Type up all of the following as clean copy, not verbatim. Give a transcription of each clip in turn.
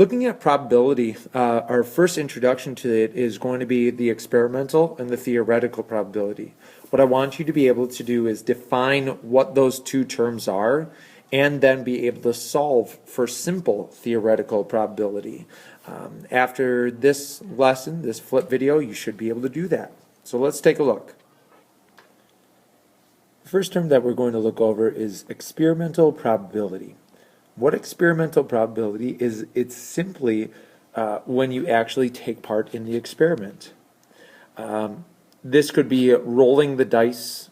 Looking at probability, our first introduction to it is going to be the experimental and the theoretical probability. What I want you to be able to do is define what those two terms are and then be able to solve for simple theoretical probability. After this lesson, this flip video, you should be able to do that. So let's take a look. The first term that we're going to look over is experimental probability. What experimental probability is? It's simply when you actually take part in the experiment. This could be rolling the dice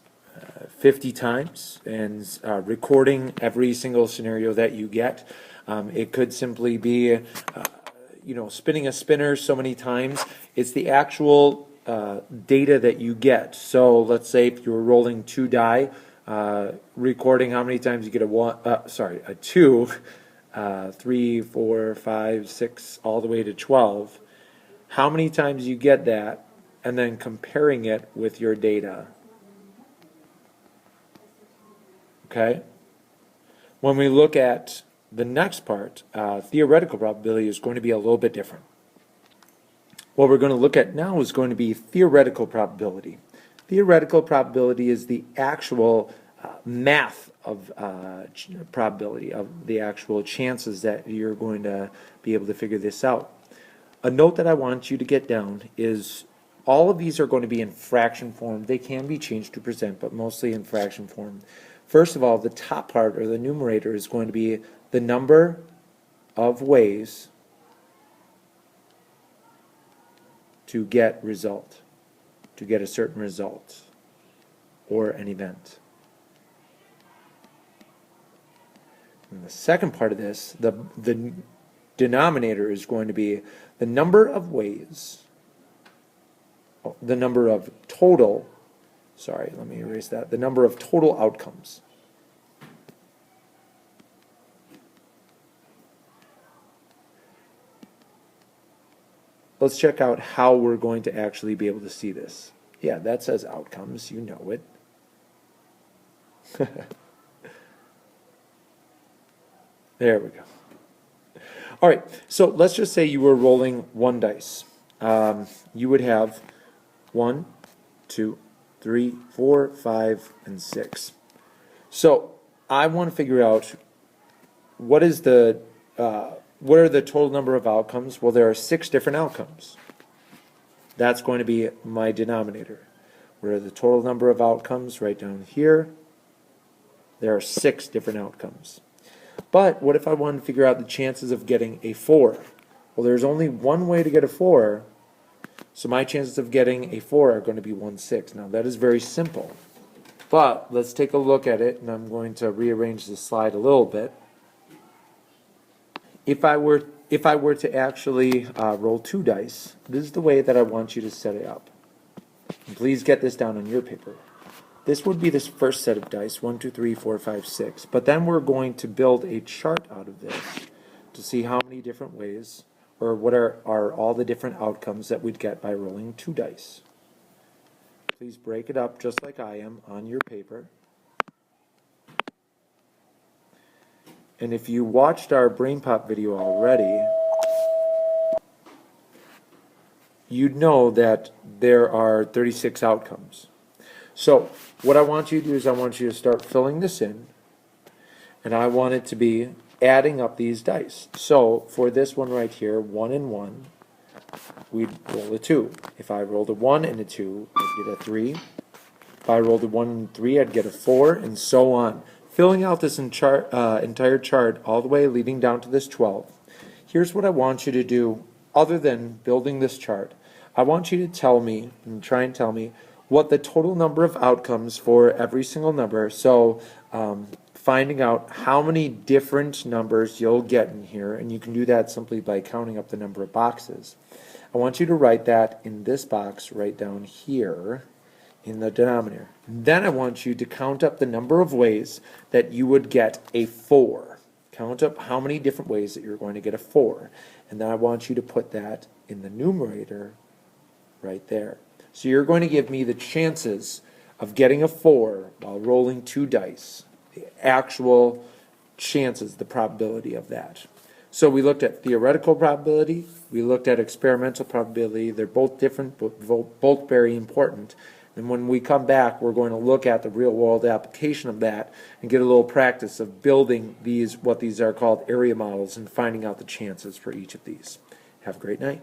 50 times and recording every single scenario that you get. It could simply be spinning a spinner so many times. It's the actual data that you get. So let's say if you were rolling 2 die, recording how many times you get a 2, 3, 4, 5, 6, all the way to 12. How many times you get that, and then comparing it with your data. Okay? When we look at the next part, theoretical probability is going to be a little bit different. What we're going to look at now is going to be theoretical probability. Theoretical probability is the actual math of probability, of the actual chances that you're going to be able to figure this out. A note that I want you to get down is all of these are going to be in fraction form. They can be changed to percent, but mostly in fraction form. First of all, the top part, or the numerator, is going to be the number of ways to get result, to get a certain result or an event. And the second part of this, the denominator, is going to be the number of ways, the number of total, sorry, let me erase that, the number of total outcomes. Let's check out how we're going to actually be able to see this. Yeah, that says outcomes, you know it. There we go. All right, so let's just say you were rolling 1 dice. You would have 1, 2, 3, 4, 5, and 6. So I want to figure out what are the total number of outcomes. Well, there are 6 different outcomes. That's going to be my denominator. What are the total number of outcomes? Right down here. There are 6 different outcomes. But what if I wanted to figure out the chances of getting a 4? Well, there's only one way to get a 4, so my chances of getting a 4 are going to be 1/6. Now, that is very simple. But let's take a look at it, and I'm going to rearrange the slide a little bit. If I were to actually roll 2 dice, this is the way that I want you to set it up. And please get this down on your paper. This would be this first set of dice, 1, 2, 3, 4, 5, 6. But then we're going to build a chart out of this to see how many different ways, or what are all the different outcomes that we'd get by rolling 2 dice. Please break it up just like I am on your paper. And if you watched our Brain Pop video already, you'd know that there are 36 outcomes. So what I want you to do is I want you to start filling this in, and I want it to be adding up these dice. So for this one right here, 1 and 1, we'd roll a 2. If I rolled a 1 and a 2, I'd get a 3. If I rolled a 1 and 3, I'd get a 4, and so on. Filling out this entire chart all the way leading down to this 12. Here's what I want you to do other than building this chart. I want you to tell me, and try and tell me, what the total number of outcomes for every single number. So finding out how many different numbers you'll get in here, and you can do that simply by counting up the number of boxes. I want you to write that in this box right down here in the denominator. Then I want you to count up the number of ways that you would get a 4. Count up how many different ways that you're going to get a 4. And then I want you to put that in the numerator right there. So you're going to give me the chances of getting a 4 while rolling 2 dice. The actual chances, the probability of that. So we looked at theoretical probability, we looked at experimental probability. They're both different, but both very important. And when we come back, we're going to look at the real-world application of that and get a little practice of building these, what these are called area models, and finding out the chances for each of these. Have a great night.